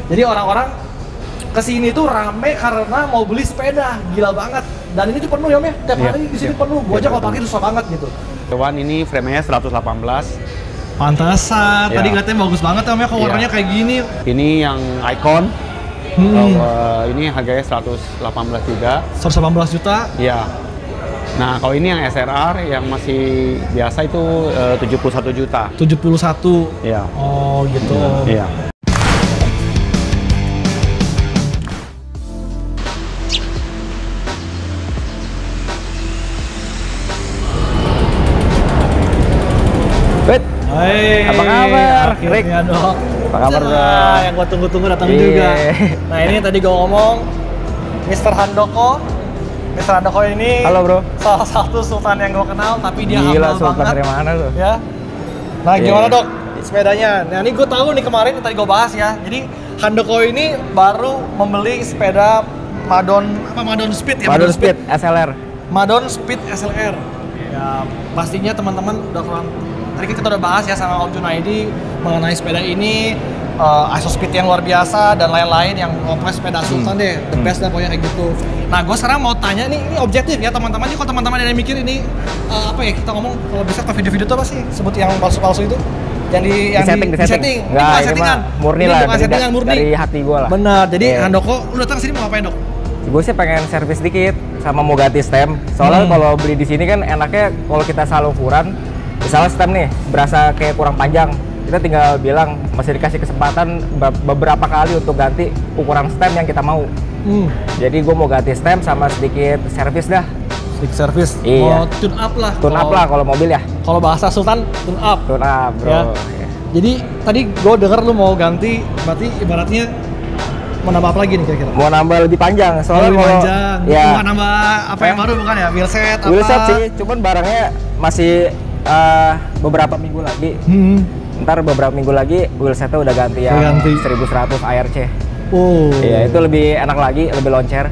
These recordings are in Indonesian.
Jadi orang-orang kesini tuh rame karena mau beli sepeda, gila banget. Dan ini tuh penuh ya, tiap hari di sini penuh. Gua aja kalau pakai susah banget gitu. One ini frame-nya 118. Pantesan, tadi katanya bagus banget ya, kalau warnanya kayak gini. Ini yang Icon. Ini harganya 118 juga. 118 juta? Iya. Nah, kalau ini yang SRR yang masih biasa itu 71 juta. 71? Iya. Oh gitu. Iya. Hai, apa kabar, Rick? Dok. Apa kabar, Bro? Yang gua tunggu-tunggu datang juga. Nah, ini tadi gua ngomong Mr. Handoko. Mr. Handoko ini halo, Bro. Salah satu sultan yang gua kenal, tapi dia gila, humble sultan banget. dari mana tuh? Ya. Nah, gimana, Dok? Sepedanya. Nah, ini gua tahu nih kemarin tadi gua bahas ya. Jadi Handoko ini baru membeli sepeda Madon Speed ya? Madon Speed SLR. Madon Speed SLR. Ya, pastinya teman-teman udah kurang. Tadi kita udah bahas ya sama Om Junaidi mengenai sepeda ini, ISO speed yang luar biasa dan lain-lain yang ngopres sepeda Sultan deh, the best dah pokoknya kayak gitu. Nah, gue sekarang mau tanya nih, ini objektif ya teman-teman. Kalau teman-teman yang mikir ini apa ya, kita ngomong kalau bisa ke video-video itu apa sih sebut yang palsu-palsu itu? Yang di setting. Enggak, settingan. Murni lah, bukan settingan, murni. Dari hati gue lah. Benar. Jadi Handoko, lu datang sini mau ngapain, Dok? Gue sih pengen servis dikit sama mau ganti stem. Soalnya kalau beli di sini kan enaknya kalau kita salah ukuran. Misalnya stem nih, berasa kayak kurang panjang, kita tinggal bilang, masih dikasih kesempatan beberapa kali untuk ganti ukuran stem yang kita mau. Jadi gue mau ganti stem sama sedikit servis dah. Sedikit servis? Iya. Oh, tune up lah. Tune up lah kalau mobil ya. Kalau bahasa Sultan, tune up. Tune up, bro. Ya. Jadi tadi gue denger lu mau ganti, berarti ibaratnya mau nambah apa lagi nih kira-kira? Mau nambah lebih panjang, soalnya lebih panjang. Ya. Bukan nambah apa yang baru bukan ya? Wheelset apa? Wheelset sih, cuman barangnya masih beberapa minggu lagi. Ntar beberapa minggu lagi wheelsetnya udah ganti yang 1100 ARC. Oh. Iya, itu lebih enak lagi, lebih loncer.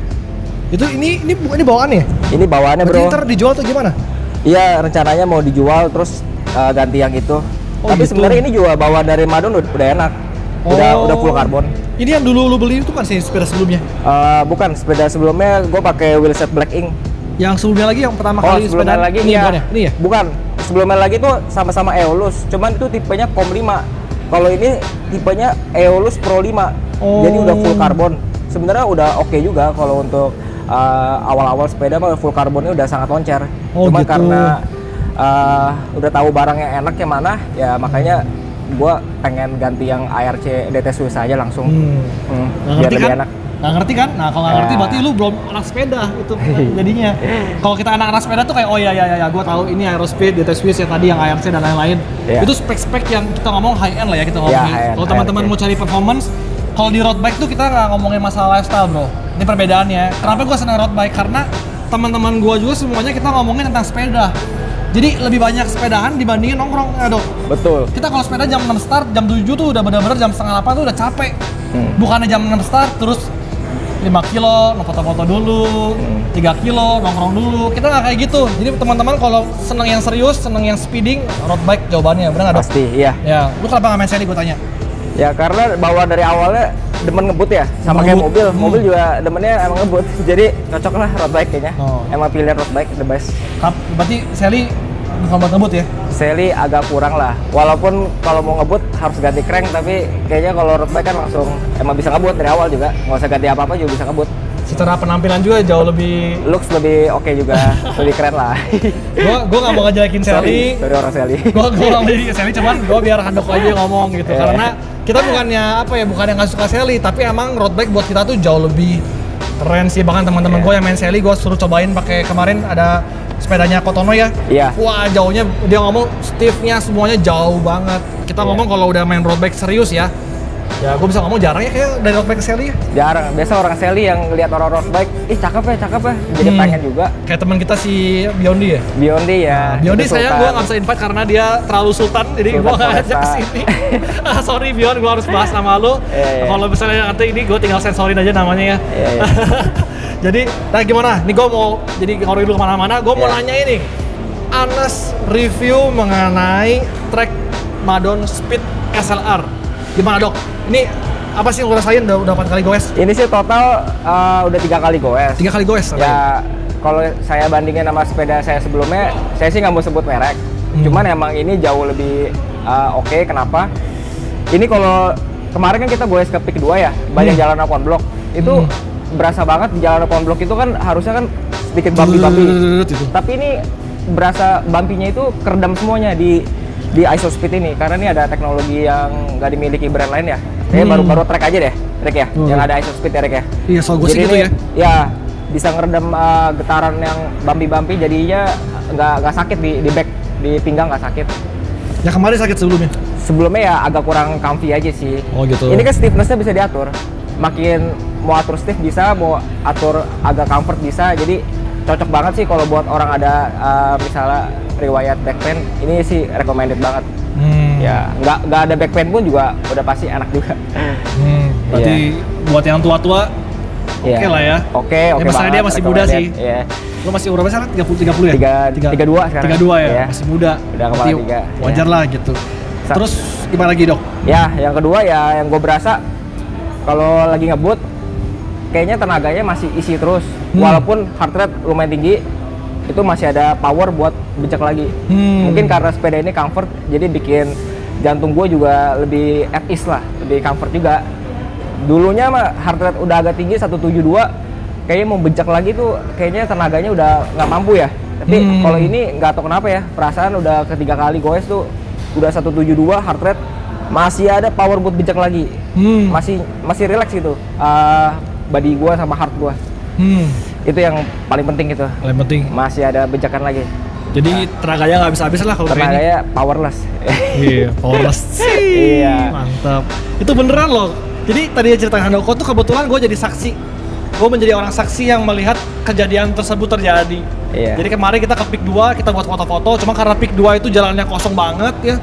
Itu ini bawaannya? Ini bawaannya, Bro. Berarti ntar dijual tuh gimana? Iya, rencananya mau dijual terus ganti yang itu. Tapi gitu. Sebenarnya ini juga bawaan dari Madon udah enak. Udah full karbon. Ini yang dulu lu beli itu kan sih sepeda sebelumnya? Bukan, sepeda sebelumnya gue pakai wheelset Black Ink. Yang sebelumnya lagi yang pertama kali sepeda lagi ini ya? Ini ya? Bukan, sebelumnya lagi tuh sama-sama Eolus, cuman itu tipenya COM 5. Kalau ini tipenya Eolus Pro 5. Jadi udah full karbon. Sebenarnya udah oke juga kalau untuk awal-awal sepeda mah full karbonnya udah sangat loncer. Cuma gitu. Karena udah tahu barangnya enak yang mana, ya makanya gua pengen ganti yang ARC DT Swiss aja langsung. Biar lebih enak. Nggak ngerti kan? Nah, kalau nggak ngerti berarti lu belum anak sepeda itu jadinya. Kalau kita anak-anak sepeda tuh kayak oh ya gue tahu ini Aerospeed, DT Swiss ya tadi yang ARC dan lain-lain. Itu spek-spek yang kita ngomong high end lah ya kita ngomongin. Kalau teman-teman mau cari performance, kalau di road bike tuh kita nggak ngomongin masalah lifestyle, Bro. Ini perbedaannya. Kenapa gue senang road bike? Karena teman-teman gue juga semuanya kita ngomongin tentang sepeda. Jadi lebih banyak sepedahan dibandingin nongkrong ya, Dok. Betul. Kita kalau sepeda jam 6 start, jam 7 tuh udah bener-bener jam setengah 8 tuh udah capek. Bukannya jam 6 start terus 5 kilo, foto-foto dulu, 3 kilo, nongkrong dulu. Kita nggak kayak gitu. Jadi teman-teman kalau seneng yang serius, seneng yang speeding, road bike jawabannya, bener nggak, Dok? Pasti, iya. Ya, lu kenapa nggak main seri, gue tanya? Ya karena bawaan dari awalnya demen ngebut ya, sama kayak mobil. Mobil juga demennya emang ngebut. Jadi cocok lah road bike kayaknya. Emang pilihan road bike the best. Berarti Sally bukan buat ngebut ya? Sally agak kurang lah. Walaupun kalau mau ngebut harus ganti crank, tapi kayaknya kalau road bike kan langsung emang bisa ngebut dari awal juga. Nggak usah ganti apa-apa juga bisa ngebut. Secara penampilan juga jauh lebih looks lebih oke juga, lebih keren lah. Gua nggak mau ngejelekin Sally. Sorry orang Sally. Gua nggak mau ngejelekin Sally, cuman gua biar Handoko aja yang ngomong gitu. Karena kita bukannya apa ya, bukan yang nggak suka Sally, tapi emang road bike buat kita tuh jauh lebih keren sih. Bahkan teman-teman gue yang main Sally, gue suruh cobain pakai kemarin ada sepedanya Kotono ya. Iya. Wah jauhnya, dia ngomong stiffnya semuanya jauh banget. Kita ngomong kalau udah main road bike serius ya. Ya gue bisa ngomong jarang ya kayak dari road bike ke Sally ya. Jarang. Biasa orang Sally yang lihat orang road bike, ih cakep ya. Jadi pengen juga. Kayak teman kita si Biondi ya. Biondi ya. Nah, Biondi sayang gue nggak bisa invite karena dia terlalu sultan, jadi gue nggak ajak kesini. Sorry Bion, gue harus bahas nama lu. Kalau misalnya nanti ini gue tinggal sensorin aja namanya ya. Jadi, nah gimana? Nih gue mau jadi ngorek dulu kemana-mana. Gue mau nanya ini, Anas review mengenai trek Madon Speed SLR. Gimana, Dok? Ini apa sih yang lo rasain udah 4 kali goes? Ini sih total udah 3 kali goes. 3 kali goes? Ya, kalau saya bandingin sama sepeda saya sebelumnya, saya sih nggak mau sebut merek. Cuman emang ini jauh lebih oke. Kenapa? Ini kalau kemarin kan kita goes ke Peak 2 ya, banyak jalan konblok. Itu berasa banget di jalan konblok itu kan harusnya kan sedikit bumpy-bumpy. Tapi ini berasa bumpy-nya itu keredam semuanya di ISOSpeed ini, karena ini ada teknologi yang nggak dimiliki brand lain ya. Baru trek aja deh, trek ya, yang ada ISOSpeed ya, Rek ya. Iya, soal gue sih gitu ya. Ya, bisa ngeredam getaran yang bumpy-bumpy, jadinya nggak sakit di back, di pinggang nggak sakit. Ya kemarin sakit sebelumnya? Sebelumnya ya agak kurang comfy aja sih. Oh gitu. Ini kan stiffness-nya bisa diatur. Makin mau atur stiff bisa, mau atur agak comfort bisa. Jadi cocok banget sih kalau buat orang ada misalnya riwayat back pain. Ini sih recommended banget. Ya nggak ada back pain pun juga udah pasti enak juga. Berarti buat yang tua-tua oke lah ya. Oke masalahnya dia masih muda sih. Lo masih berapa sekarang? 30 ya? 32 sekarang. 32 ya? Masih muda. Udah kepala 3. Wajar lah gitu. Terus gimana lagi, Dok? Ya, yang kedua ya yang gue berasa kalau lagi ngebut kayaknya tenaganya masih isi terus. Walaupun heart rate lumayan tinggi, itu masih ada power buat becek lagi. Mungkin karena sepeda ini comfort, jadi bikin jantung gue juga lebih at ease lah, lebih comfort juga. Dulunya mah heart rate udah agak tinggi 172, kayaknya mau becek lagi tuh kayaknya tenaganya udah nggak mampu ya. Tapi kalau ini nggak tahu kenapa ya, perasaan udah ketiga kali goes tuh udah 172 heart rate, masih ada power buat becek lagi. Masih relax gitu, body gue sama heart gue. Itu yang paling penting gitu. Paling penting. Masih ada bejakan lagi. Jadi tenaganya nggak habis-habis lah kalau tenaganya powerless. Iya, powerless. Iya. Mantap. Itu beneran loh. Jadi tadi cerita Handoko tuh kebetulan gue jadi saksi. Gue menjadi orang saksi yang melihat kejadian tersebut terjadi. Iya. Jadi kemarin kita ke Peak 2, kita buat foto-foto. Cuma karena Peak 2 itu jalannya kosong banget ya.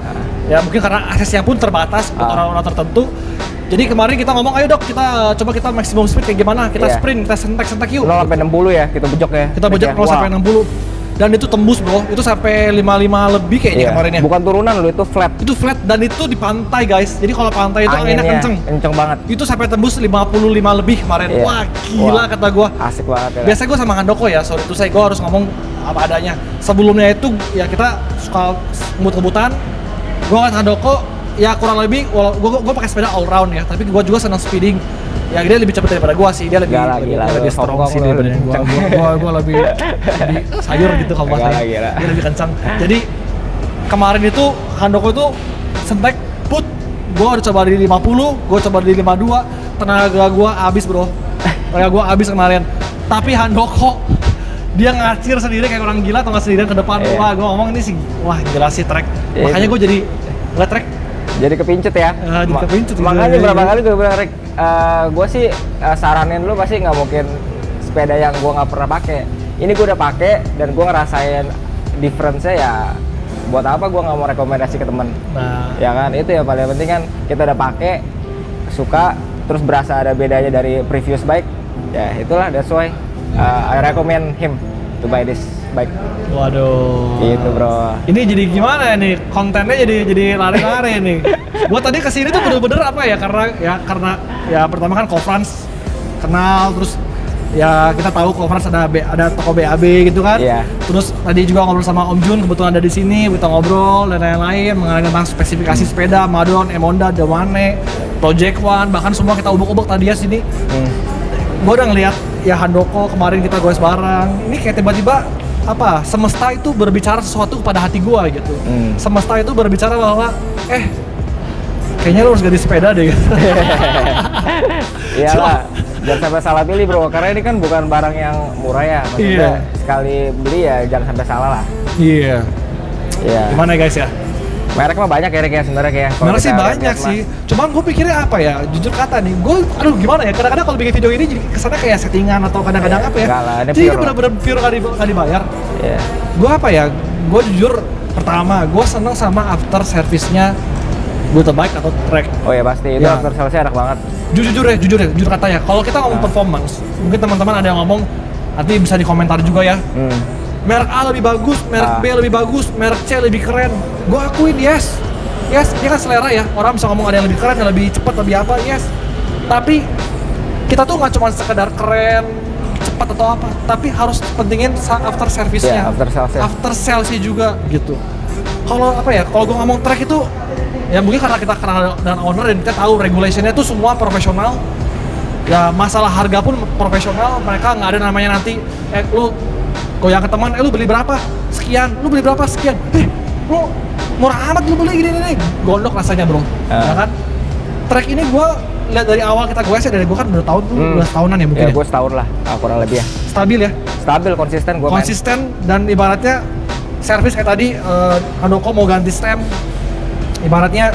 Ya mungkin karena aksesnya pun terbatas buat orang-orang tertentu. Jadi kemarin kita ngomong, ayo Dok, kita maximum speed kayak gimana? Kita sprint, kita sentak yuk. 0 sampai 60 ya, kita bejok ya. Kita bejok 0 sampai 60. Dan itu tembus bro, itu sampai 55 lebih kayaknya kemarin ya. Bukan turunan loh, itu flat. Itu flat dan itu di pantai guys. Jadi kalau pantai itu anginnya kenceng. Kenceng banget. Itu sampai tembus 55 lebih kemarin. Wah gila kata gua. Asik banget ya. Biasanya gua sama Handoko ya, sorry tuh gua harus ngomong apa adanya. Sebelumnya itu ya kita suka ngebut-ngebutan. Gua sama Handoko ya kurang lebih, gua pakai sepeda all round ya, tapi gua juga senang speeding. Ya dia lebih cepat daripada gua sih, dia lebih strong sih daripada gua lebih sayur gitu kalau bahasa. Dia lebih kencang. Jadi kemarin itu Handoko itu sentek put, gua udah coba di 50, gua coba di 52, tenaga gua habis bro. Tenaga gua habis kemarin. Tapi Handoko dia ngacir sendiri kayak orang gila atau nggak sendirian ke depan. Wah gua ngomong ini sih, wah gila sih trek. Makanya gua jadi nggak trek. Jadi kepincut ya. Jadi kepincut. Makanya berapa kali gue bilang, Rek, gue sih saranin lu pasti nggak mungkin sepeda yang gue nggak pernah pakai. Ini gue udah pakai dan gue ngerasain difference-nya ya. Buat apa gue nggak mau rekomendasi ke temen? Ya kan, itu ya paling penting kan kita udah pakai, suka, terus berasa ada bedanya dari previous bike. Ya itulah, that's why I recommend him to buy this bike. Waduh. Gitu bro. Ini jadi gimana nih? Kontennya jadi lari-lari nih. Gua tadi kesini tuh bener-bener apa ya? Karena pertama kan conference kenal, terus ya kita tahu conference ada toko BAB gitu kan. Iya. Terus tadi juga ngobrol sama Om Jun, kebetulan ada di sini, kita ngobrol dan lain-lain mengenai tentang spesifikasi sepeda, Madon, Emonda, Dewane, Project One, bahkan semua kita ubek-ubek tadi ya sini. Gue udah ngeliat ya Handoko kemarin kita goes bareng. Ini kayak tiba-tiba apa? Semesta itu berbicara sesuatu kepada hati gue gitu. Semesta itu berbicara bahwa kayaknya lo harus ganti sepeda deh gitu. Iyalah, jangan sampai salah pilih bro, karena ini kan bukan barang yang murah ya. Maksudnya sekali beli ya jangan sampai salah lah. Iya. Gimana guys ya? Merek mah banyak ya sebenarnya kayak. Merek sih banyak sih. Cuman gue pikirnya apa ya? Jujur kata nih, aduh gimana ya? Kadang-kadang kalau bikin video ini jadi kesannya kayak settingan atau kadang-kadang apa ya? Jadi bener-bener pure nggak dibayar. Gue apa ya? Gue jujur pertama, gue seneng sama after service-nya Buta Bike atau Trek. Oh ya pasti, itu after service-nya enak banget. Jujur kata ya. Kalau kita ngomong performance, mungkin teman-teman ada yang ngomong, nanti bisa di komentar juga ya. Merek A lebih bagus, merek B lebih bagus, merek C lebih keren. Gue akuin yes, dia kan selera ya. Orang bisa ngomong ada yang lebih keren, yang lebih cepat, lebih apa, yes. Tapi kita tuh nggak cuma sekedar keren, cepat atau apa, tapi harus pentingin after service-nya. After sales-nya juga gitu. Kalau apa ya, kalau gue ngomong track itu ya mungkin karena kita kenal dengan owner dan kita tahu regulation-nya tuh semua profesional. Ya masalah harga pun profesional, mereka nggak ada namanya nanti lu goyang ke teman, lu beli berapa? Sekian, lu beli berapa? Sekian. Lu murah amat lu beli gini. Gondok rasanya bro, ya kan? Track ini gue lihat dari awal kita gue dari gue kan udah tahun tuh, udah tahunan ya mungkin. Ya gue setahun lah, kurang lebih ya. Stabil ya? Stabil, konsisten gue. Konsisten dan ibaratnya servis kayak tadi, Handoko mau ganti stem, ibaratnya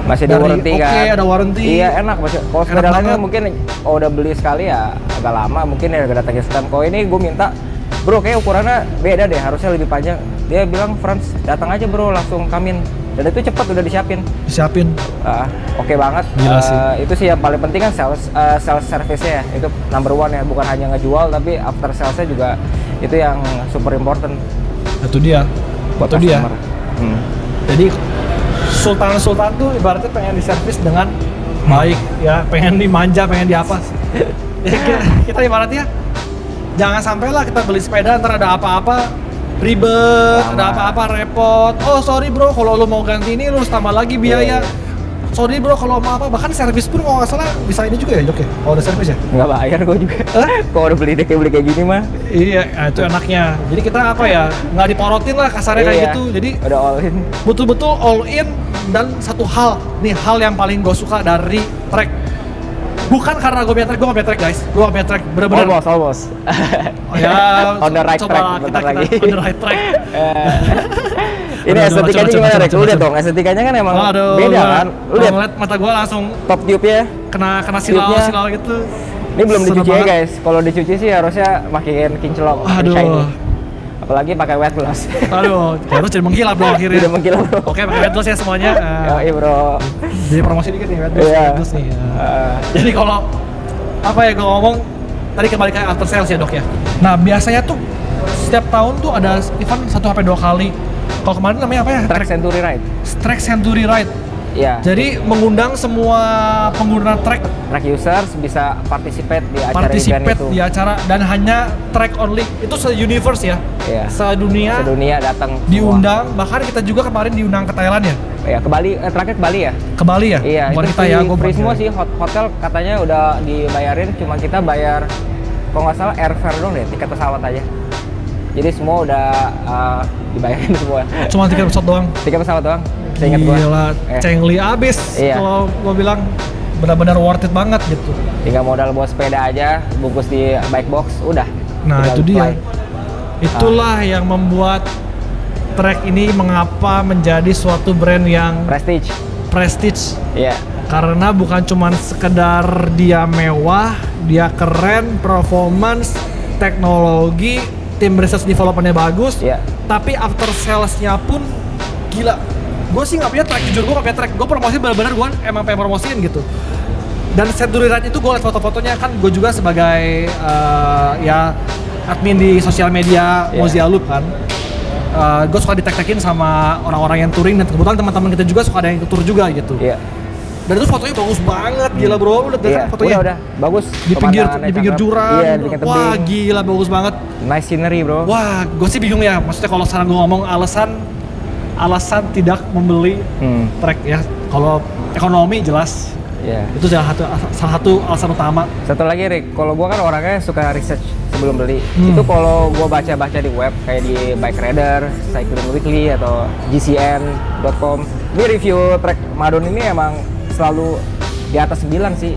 masih ada warranty kan? Oke, ada warranty. Iya enak masih. Kalau sepeda lainnya mungkin udah beli sekali ya agak lama, mungkin ya gak datangin stem. Kalau ini gue minta, bro kayak ukurannya beda deh, harusnya lebih panjang. Dia bilang, Franz datang aja bro, langsung kamin. Dan itu cepat udah disiapin. Oke banget. Gila sih. Itu sih yang paling penting kan sales service-nya ya. Itu number one ya, bukan hanya ngejual tapi after sales-nya juga itu yang super important. Itu dia. Itu dia. Jadi Sultan tuh ibaratnya pengen diservis dengan baik ya, pengen dimanja, pengen diapa. kita ibaratnya jangan sampai lah kita beli sepeda ntar ada apa-apa ribet, ada apa-apa repot. Oh sorry bro, kalau lu mau ganti ini lu harus tambah lagi biaya. Sorry bro, kalau mau apa, bahkan servis pun kalau nggak salah bisa ini juga ya Jok ya? Oh udah servis ya? Nggak bayar gue juga. Kalau udah beli kayak gini mah. Iya, itu enaknya. Jadi kita apa ya, nggak diporotin lah kasarnya kayak gitu. Jadi udah all in. Betul-betul all in. Dan satu hal, nih hal yang paling gue suka dari Trek. Bukan karena gue punya Trek guys. Gue punya Trek, bener-bener. Almost. Oh ya, on the right track, kita lagi. On the right track. Ini estetikanya gimana Rek? Lu lihat dong, estetikanya kan emang beda kan? Lu lihat mata gue langsung top tube-nya kena silau gitu. Ini belum dicuci ya guys. Kalau dicuci sih harusnya makin kinclong. Aduh. Apalagi pakai wet gloss. Aduh, terus jadi menggilap bro akhirnya. Udah menggilap bro. Oke, pakai wet gloss ya semuanya. Iya bro. Jadi promosi dikit nih wet gloss nih. Jadi kalau apa ya gue ngomong tadi kembali ke after sales ya dok ya. Nah biasanya tuh setiap tahun tuh ada event 1-2 kali. Kalau kemarin namanya apa ya? Trek Century Ride. Trek Century Ride. Iya. Jadi mengundang semua pengguna trek users bisa participate di acara event itu. Di acara dan hanya trek only. Itu se-universe ya. Iya. Sedunia datang. Diundang, bahkan kita juga kemarin diundang ke Thailand ya. Ya ke Bali, terakhir ke Bali ya? Ke Bali ya? Iya, bukan itu kita ya, gue free semua sih, hotel katanya udah dibayarin, cuma kita bayar kalau nggak salah airfare dong deh, tiket pesawat aja. Jadi semua udah dibayarin semua. Cuma tiket pesawat doang? Tiket pesawat doang, saya ingat gua. Gila, cengli abis. Iya. Kalau gua bilang benar-benar worth it banget gitu. Tinggal modal buat sepeda aja, bungkus di bike box, udah. Nah itu dia. Itulah yang membuat Trek ini mengapa menjadi suatu brand yang prestige. Iya. Karena bukan cuma sekedar dia mewah, dia keren, performance, teknologi, tim research development-nya bagus, tapi after sales-nya pun gila. Gue sih nggak punya Trek, jujur gue nggak punya Trek. Gue promosi benar-benar gue emang pengen promosiin gitu. Dan Century Ride itu gue liat foto-fotonya kan, gue juga sebagai ya admin di sosial media Mozilla Loop kan. Gue suka di-tag-tagin sama orang-orang yang touring dan kebetulan teman-teman kita juga suka ada yang tour juga gitu. Iya. Dan itu fotonya bagus banget, gila bro, lu lihat fotonya. Udah, bagus. Di pinggir jurang. Iya, di tebing. Wah, gila bagus banget. Nice scenery, bro. Wah, gue sih bingung ya. Maksudnya kalau sekarang gue ngomong alasan tidak membeli Trek ya. Kalau ekonomi jelas. Iya. Itu salah satu alasan utama. Satu lagi Rick, kalau gue kan orangnya suka research sebelum beli. Itu kalau gue baca-baca di web kayak di Bike Radar, Cycling Weekly atau GCN.com. Ini review Trek Madon ini emang selalu di atas 9 sih.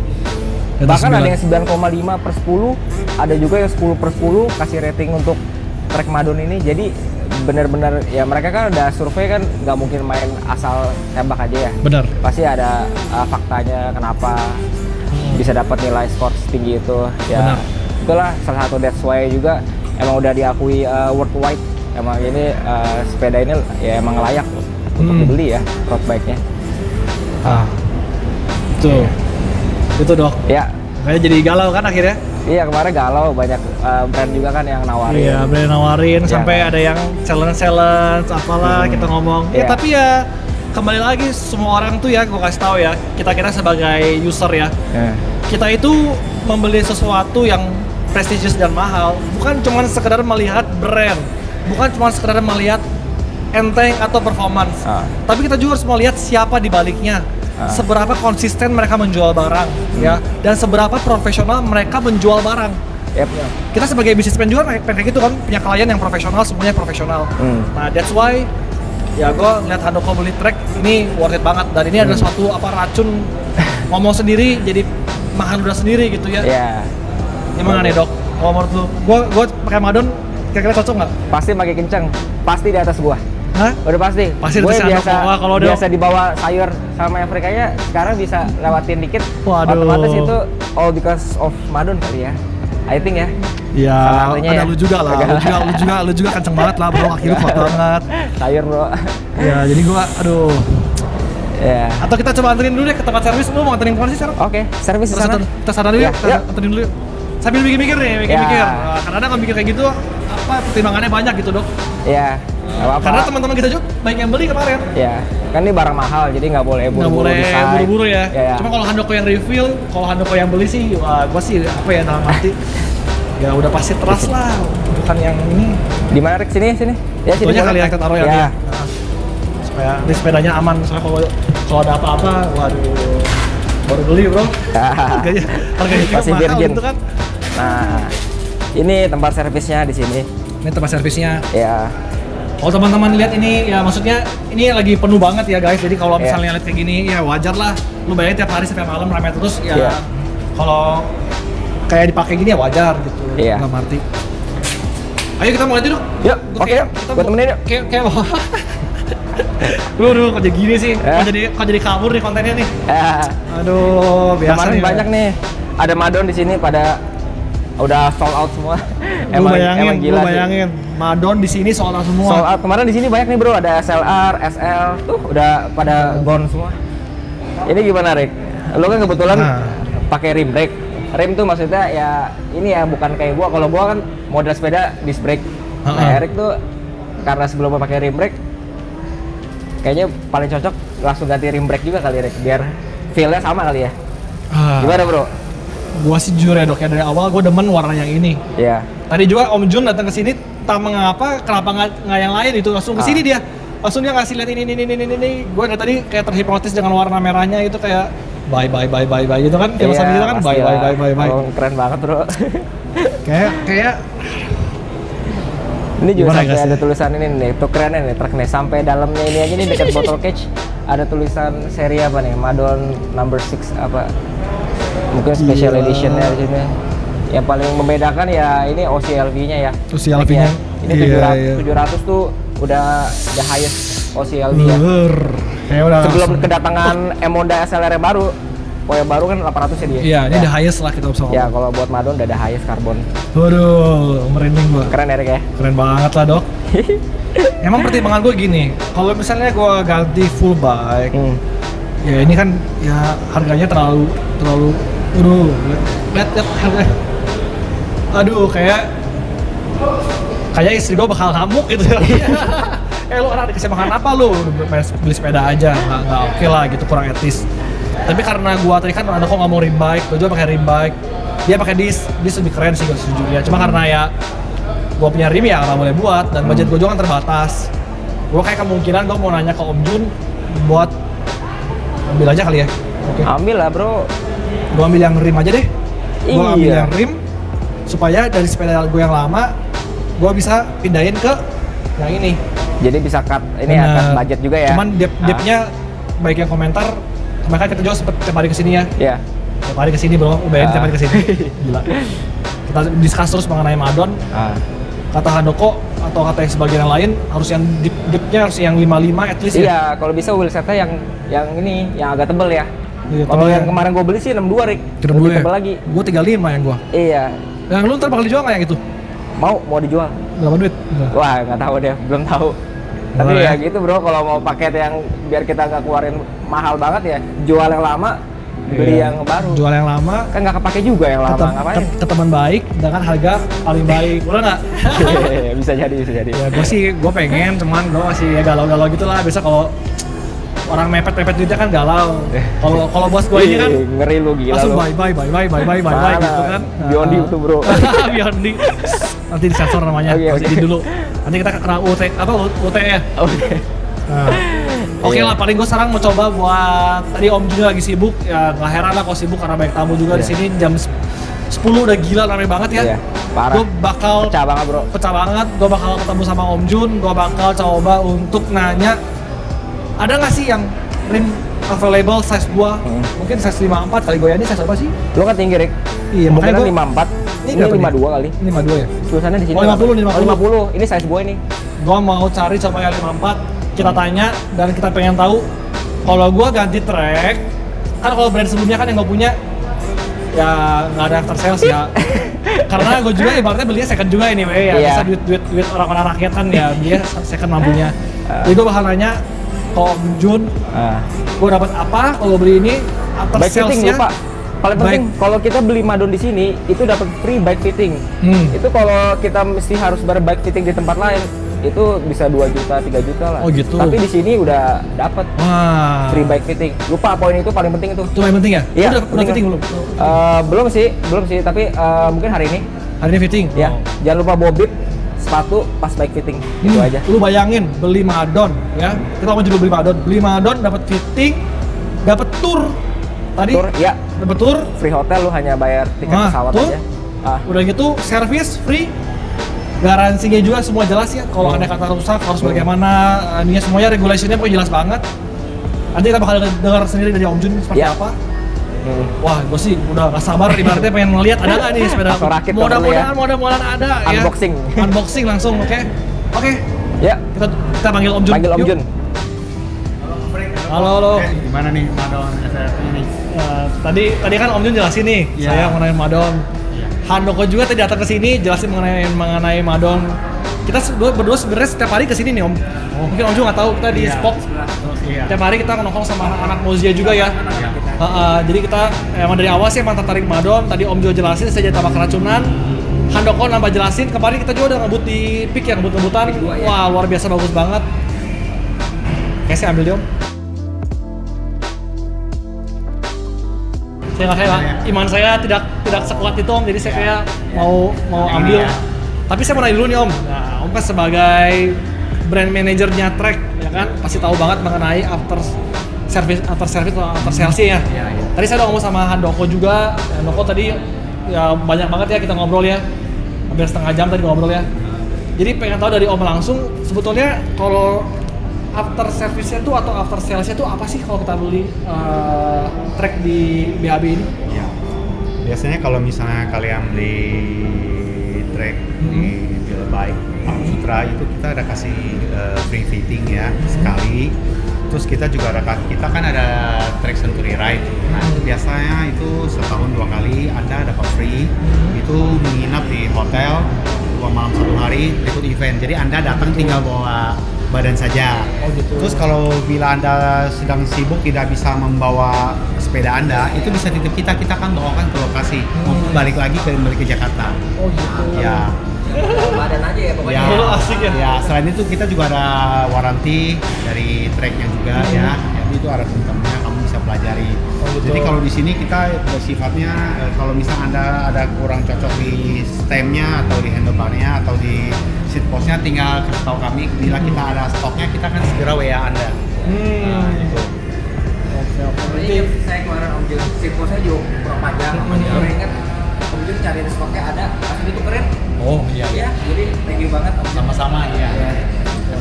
Bahkan 9. Ada yang 9,5 per 10, ada juga yang 10 per 10 kasih rating untuk Trek Madon ini. Jadi benar-benar ya mereka kan udah survei kan, nggak mungkin main asal tembak aja ya. Benar. Pasti ada faktanya kenapa bisa dapat nilai skor setinggi itu. Ya benar. Itulah salah satu that's why juga emang udah diakui worldwide. Emang ini sepeda ini ya emang layak untuk dibeli ya road bike-nya. Itu dok. Ya. Kayak jadi galau kan akhirnya? Iya kemarin galau, banyak brand juga kan yang nawarin. Iya brand nawarin sampai ada yang challenge apalah kita ngomong. Ya tapi ya kembali lagi semua orang tuh ya gue kasih tahu ya, kita sebagai user ya. kita itu membeli sesuatu yang prestisius dan mahal, bukan cuma sekedar melihat brand, bukan cuma sekedar melihat enteng atau performance, tapi kita juga harus melihat siapa di baliknya, seberapa konsisten mereka menjual barang, ya, dan seberapa profesional mereka menjual barang. Kita sebagai businessman juga kayak gitu kan, punya klien yang profesional, semuanya profesional. Nah, that's why ya gue ngeliat Handoko beli track ini worth it banget, dan ini adalah suatu racun ngomong sendiri jadi makan udah sendiri gitu ya. Gimana nih dok? Kalau menurut lu, gue pakai Madon kira-kira cocok nggak? Pasti makin kenceng, pasti di atas gua. Hah? Udah pasti. Gue biasa dibawa sayur sama Afrikanya, sekarang bisa lewatin dikit. Waduh. Otomatis itu all because of Madon kali ya. I think ya. Ya, ada ya. Lu juga lah. Lu juga kenceng banget lah bro. Akhirnya kuat banget. Sayur bro. Ya, jadi gua, aduh. Ya. Atau kita coba anterin dulu deh ke tempat servis. Lu mau anterin kemana sih sekarang? Oke, servis di sana. Kita sana dulu ya. Anterin dulu yuk. Sambil mikir-mikir nih, mikir-mikir. Nah, karena kalau mikir kayak gitu, apa pertimbangannya banyak gitu dok. Iya. Karena teman-teman kita juga banyak yang beli kemarin. Iya. Kan ini barang mahal, jadi nggak boleh buru-buru ya. Cuma kalau Handoko yang refill, kalau Handoko yang beli sih, wah gua sih apa ya dalam arti ya udah pasti trust lah, bukan yang ini. Di mana Rick? Sini. Ya sini. Pokoknya kali ya kita taruh ya. Nah, supaya ini sepedanya aman, soalnya kalau ada apa-apa, waduh, baru beli bro. harganya masih mahal virgin gitu kan. Nah, ini tempat servisnya di sini. Ini tempat servisnya. Ya. Kalau teman-teman lihat ini, ya maksudnya ini lagi penuh banget ya guys. Jadi kalau misalnya lihat kayak gini, ya wajar lah. Lu bayangin tiap hari sampai malam ramai terus, ya. Kalau kayak dipakai gini ya wajar gitu. Nggak arti. Ayo kita mulai dulu. Yuk, oke yuk. Gue temenin yuk. Kayak Lu kok jadi gini sih? Kok jadi kabur nih kontennya nih? Aduh, biasa nih. Banyak nih. Ada Madon di sini pada udah sold out semua. Emang gila. Lu bayangin, Madon di sini sold out semua. Sold out. Kemarin di sini banyak nih bro, ada SLR, SL, tuh udah pada gone semua. Ini gimana Rick? Lu kan kebetulan pakai rim brake. Rim tuh maksudnya ya ini ya, bukan kayak gua. Kalau gua kan model sepeda disc brake. Nah, Eric tuh karena sebelum pakai rim brake, kayaknya paling cocok langsung ganti rim brake juga kali Rick, biar feel-nya sama kali ya. Gimana bro? Gua sih jujur ya dok, ya dari awal gua demen warna yang ini. Iya. Tadi juga Om Jun datang ke sini, tak mengapa, kenapa nggak yang lain itu, langsung ke sini dia. Langsung dia ngasih lihat ini. Gua dari tadi kayak terhipnotis dengan warna merahnya itu, kayak bye gitu kan. Kayak pesan gitu kan, bye. Oh, keren banget bro. kayak ini juga sampai ada tulisan ini nih, tuh keren nih truk nih, sampai dalamnya ini aja nih dekat bottle cage ada tulisan seri apa nih, Madon number 6 apa, mungkin special editionnya di sini. Yang paling membedakan ya ini OCLV-nya ya. OCLV-nya. Ini 700 tuh udah the highest OCLV ya. Sebelum kedatangan Emonda SLR yang baru. Yang baru kan 800 ya dia. Iya, ini the highest lah kita bisa ngomong. Ya, kalau buat Madon udah the highest karbon. Waduh, merinding gua. Keren Eric ya? Keren banget lah, Dok. Emang pertimbangan gue gini, kalau misalnya gue ganti full bike, ya ini kan ya harganya terlalu lihat harga. Aduh, kayak istri gue bakal ngamuk gitu. Lu anak dikasih makan apa lu? Beli sepeda aja, nggak oke lah gitu, kurang etis. Tapi karena gua tadi kan ada kok nggak mau rim bike, gua juga pakai rim bike. Dia pakai disc lebih keren sih gua sejujurnya. Cuma karena ya gua punya rim ya nggak boleh buat, dan budget gua juga kan terbatas. Gua kayak kemungkinan gua mau nanya ke Om Jun buat ambil aja kali ya. Oke. Ambil lah bro. Gua ambil yang rim aja deh. Gua ambil yang rim supaya dari sepeda gua yang lama gua bisa pindahin ke yang ini. Jadi bisa cut ini ya, cut budget juga ya. Cuman depnya baik yang komentar. Makanya kita juga sempet tiap hari kesini ya. Iya. Tiap hari kesini bro, bayangin tiap hari kesini. Gila. Kita discuss terus mengenai Madon. Kata Handoko atau kata yang sebagian yang lain harus yang deepnya harus yang 55 at least ya. Iya, kalau bisa wheelsetnya yang ini yang agak tebel ya. Iya, kalau yang kemarin gue beli sih 62 Rick. Lebih tebel lagi. Gue 35 yang gue. Iya. Yang lu ntar bakal dijual nggak yang itu? Mau dijual. Berapa duit? Wah nggak tahu deh, belum tahu. Tapi ya gitu bro, kalau mau paket yang biar kita nggak keluarin mahal banget ya, jual yang lama, beli yang baru. Jual yang lama, kan nggak kepake juga yang lama, ngapain? Ke teman baik dengan harga paling baik, udah nggak? Bisa jadi. Ya gue pengen, cuman gue masih ya galau-galau gitu lah. Biasa kalau orang mepet duitnya kan galau. Kalau bos gue ini kan ngeri lu gila langsung lu. bye gitu kan. Biondi itu bro. Biondi. Nanti disensor namanya. Jadi dulu. Nanti kita kena UT ya. Oke. Nah. Oke lah, paling gue sekarang mau coba buat tadi Om Jun lagi sibuk, ya nggak heran lah kalau sibuk karena banyak tamu juga di sini. Jam 10 udah gila rame banget ya. Parah. Gue bakal pecah banget bro. Pecah banget. Gue bakal ketemu sama Om Jun. Gue bakal coba untuk nanya ada nggak sih yang rim available size gue? Mungkin size 54 kali gue ya. Ini size apa sih? Lu kan tinggi Rick. Iya, makanya makanya 54. Ini 52 kali. Ini 52 ya? Tulisannya di sini. 50. Ini size gue ini. Gue mau cari coba yang 54. Kita tanya dan kita pengen tahu kalau gue ganti track. Kan kalau brand sebelumnya kan yang gue punya ya nggak ada after sales ya. Karena gue juga ibaratnya belinya second juga anyway ya. Bisa duit orang-orang rakyat kan ya dia second mampunya. Jadi gue bakal nanya ke Om Jun, gue dapat apa kalau beli ini after salesnya? Paling penting kalau kita beli Madon di sini itu dapat free bike fitting. Itu kalau kita mesti harus bayar bike fitting di tempat lain itu bisa 2 juta, 3 juta lah. Oh gitu. Tapi di sini udah dapat free bike fitting. Lupa poin itu paling penting itu. Itu paling penting ya? Iya. Udah fitting belum? Belum sih. Tapi mungkin hari ini. Hari ini fitting. Ya. Jangan lupa bobit, sepatu pas bike fitting. Itu aja. Lu bayangin beli Madon ya. Kita mau juga beli Madon. Beli Madon dapat fitting, dapat tour. Tadi tour, ya. Dapat tour, free hotel, lu hanya bayar tiket pesawat aja. Udah gitu servis free. Garansinya juga semua jelas ya. Kalau ada kata rusak harus bagaimana, ini semuanya regulasinya pokoknya jelas banget. Nanti kita bakal dengar sendiri dari Om Jun seperti apa. Wah, gue sih udah gak sabar ibaratnya pengen ngeliat ada nggak nih sepeda. Mudah-mudahan ada ya. Unboxing langsung, oke? Ya, kita panggil Om Jun. Panggil Om Jun. Halo. Gimana nih Madon SRT ini? Tadi kan Om Jun jelasin nih, saya mengenai Madon. Handoko juga tadi datang ke sini jelasin mengenai Madon. Kita berdua sebenarnya setiap hari ke sini nih Om. Mungkin Om juga nggak tahu kita di spot. Setiap hari kita nongkrong sama anak Mozia juga ya. Jadi kita emang dari awal sih emang tertarik Madon. Tadi Om juga jelasin saya jadi tambah keracunan. Handoko nambah jelasin. Kemarin kita juga udah ngebut di pick yang ngebut-ngebutan. Wah luar biasa bagus banget. Oke, saya ambil dia Om. Saya nggak kayak iman saya tidak sekuat itu Om, jadi saya kayak mau ambil. Tapi saya mau nanya dulu nih Om. Nah, Om kan sebagai brand manajernya Trek, ya kan, pasti tahu banget mengenai after service atau after sales-nya ya. Tadi saya udah ngomong sama Handoko juga. Handoko tadi ya banyak banget ya kita ngobrol ya, hampir setengah jam tadi ngobrol ya. Jadi pengen tahu dari Om langsung sebetulnya kalau after service-nya tuh atau after sales-nya tuh apa sih kalau kita beli Trek di BHB ini? Ya, biasanya kalau misalnya kalian beli Trek di Dealer Bike Ultra itu kita ada kasih free fitting ya sekali. Terus kita juga kita kan ada Trek Century Ride. Nah itu biasanya itu setahun 2 kali Anda dapat free. Itu menginap di hotel 2 malam 1 hari ikut event. Jadi Anda datang tinggal bawa badan saja. Gitu. Terus kalau bila Anda sedang sibuk tidak bisa membawa sepeda Anda, itu bisa titip kita kan bawakan ke lokasi maupun balik lagi kembali ke Jakarta. Gitu. Ya. Badan aja ya pokoknya. Ya, asik ya. Ya, selain itu kita juga ada waranti dari Treknya juga ya. Jadi itu ada teman-temannya kamu bisa pelajari. Gitu. Jadi kalau di sini kita bersifatnya kalau misalnya Anda ada kurang cocok di stemnya atau di handlebarnya atau di seat postnya tinggal kasih tahu kami bila kita ada stoknya kita akan segera WA Anda. Nah, gitu. Jadi saya kemarin Om Jun, seat postnya juga kurang panjang. Saya ingat Om Jun cari stoknya ada, langsung ditukerin. Oh iya. Jadi thank you banget Om Jun. Sama-sama ya.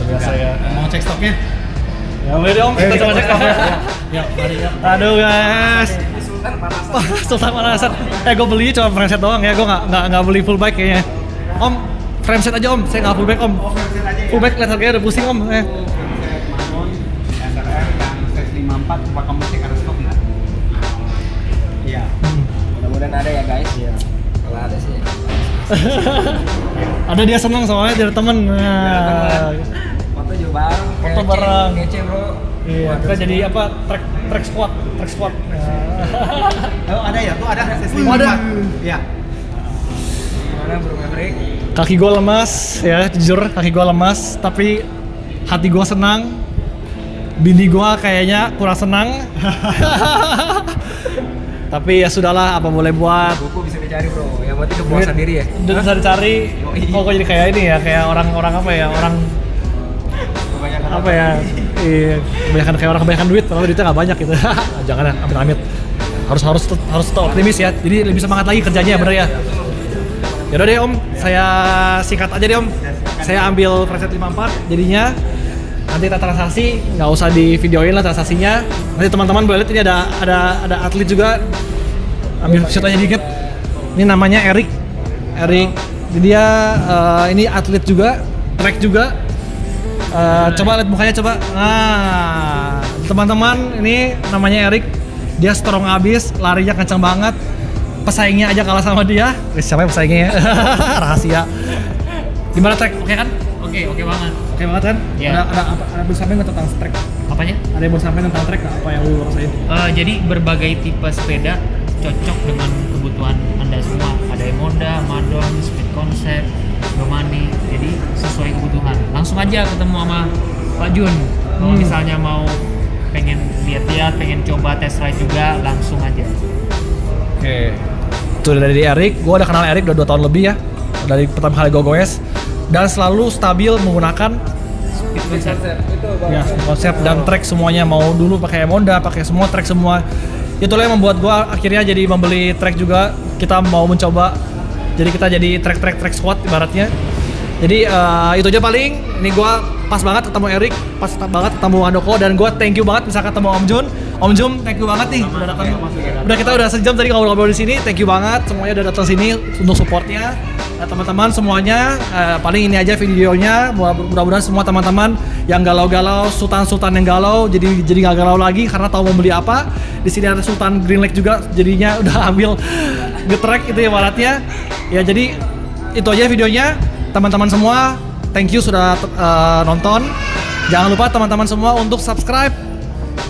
Biasa ya. Mau cek stoknya? Ya boleh Om, kita coba cek stoknya. Ya, mari ya. Aduh guys. Sultan panasan. Sultan panasan. Gue beli cuma frameset doang ya, gue nggak beli full bike kayaknya. Om, frameset aja Om, saya nggak full bike Om. Full bike lihat harganya udah pusing Om. Madon SRR yang size 54 coba kamu cek ada stok nggak? Iya. Mudah-mudahan ada ya guys. Iya. Kalau ada sih. Ada dia senang soalnya dari temen. Foto juga bareng. Foto bareng. Kece bro. Iya. Kita jadi apa? Trek squad. Oh ada ya, tuh ada size 54. Ada. Iya. Gimana Bro Maverick? Kaki gue lemas ya, jujur kaki gue lemas, tapi hati gue senang. Bini gua kayaknya kurang senang. Tapi ya sudahlah, apa boleh buat. Buku bisa dicari bro, yang penting kepuasan diri ya. Udah bisa dicari. Kok gue jadi kayak ini ya, kayak orang-orang apa ya, orang Kebanyakan apa ya, iya, kebanyakan kayak orang kebanyakan duit, padahal duitnya nggak banyak gitu. Jangan ya, amit-amit. Harus tetap optimis ya. Jadi lebih semangat lagi kerjanya ya, bener ya. Yaudah deh Om, saya singkat aja deh Om. Saya ambil preset 54, jadinya nanti kita transaksi, nggak usah di videoin lah transaksinya. Nanti teman-teman boleh lihat ini ada atlet juga. Ambil shootnya dikit. Ini namanya Erik. Dia ini atlet juga, track juga. Coba lihat mukanya coba. Nah, teman-teman ini namanya Erik. Dia strong abis, larinya kencang banget. Pesaingnya aja kalah sama dia. Siapa yang pesaingnya ya? Rahasia. Gimana track? Oke kan? Oke banget. Oke banget kan? Iya. Ada bersamaan nggak tentang track? Apanya? Ada yang bersamaan tentang track nggak? Apa yang lu rasain? Jadi berbagai tipe sepeda cocok dengan kebutuhan Anda semua. Ada yang Honda, Madon, Speed Concept, Domani. Jadi sesuai kebutuhan. Langsung aja ketemu sama Pak Jun. Kalau misalnya mau pengen lihat-lihat, pengen coba test ride juga, langsung aja. Oke. Itu dari Erik. Gue udah kenal Erik udah 2 tahun lebih ya. Dari pertama kali gue goes. Dan selalu stabil menggunakan Speed Concept. ya, konsep dan track semuanya, mau dulu pakai Honda, pakai semua track semua. Itulah yang membuat gua akhirnya jadi membeli track juga. Kita mau mencoba. Jadi kita jadi track squad ibaratnya. Jadi itu aja paling. Ini gua pas banget ketemu Erik, pas banget ketemu Andoko, dan gua thank you banget bisa ketemu Om Jun. Om Jun, thank you banget nih udah datang. Kita udah sejam tadi ngobrol-ngobrol di sini. Thank you banget semuanya udah datang sini untuk supportnya. Nah, teman-teman semuanya, paling ini aja videonya. Mudah-mudahan semua teman-teman yang galau-galau, sultan yang galau, jadi nggak galau lagi karena tahu mau beli apa. Di sini ada Sultan Green Lake juga, jadinya udah ambil getrek itu ya baratnya. Ya jadi itu aja videonya, teman-teman semua. Thank you sudah nonton. Jangan lupa teman-teman semua untuk subscribe,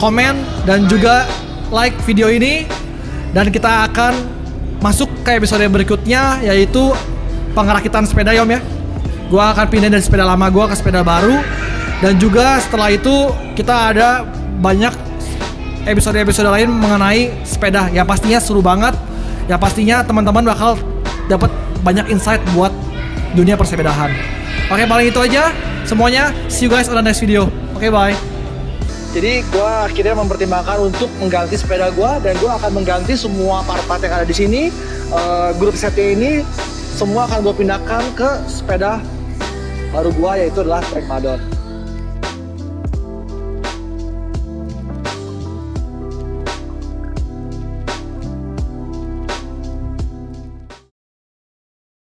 komen, dan juga like video ini. Dan kita akan masuk ke episode berikutnya, yaitu pengerakitan sepeda Yom ya. Gua akan pindah dari sepeda lama gua ke sepeda baru. Dan juga setelah itu kita ada banyak episode-episode lain mengenai sepeda. Ya pastinya seru banget. Ya pastinya teman-teman bakal dapat banyak insight buat dunia persepedahan. Oke, paling itu aja semuanya. See you guys on the next video. Oke, bye. Jadi gue akhirnya mempertimbangkan untuk mengganti sepeda gue, dan gue akan mengganti semua part-part yang ada di sini. Grup setnya ini semua akan gue pindahkan ke sepeda baru gue, yaitu adalah Trek Madon.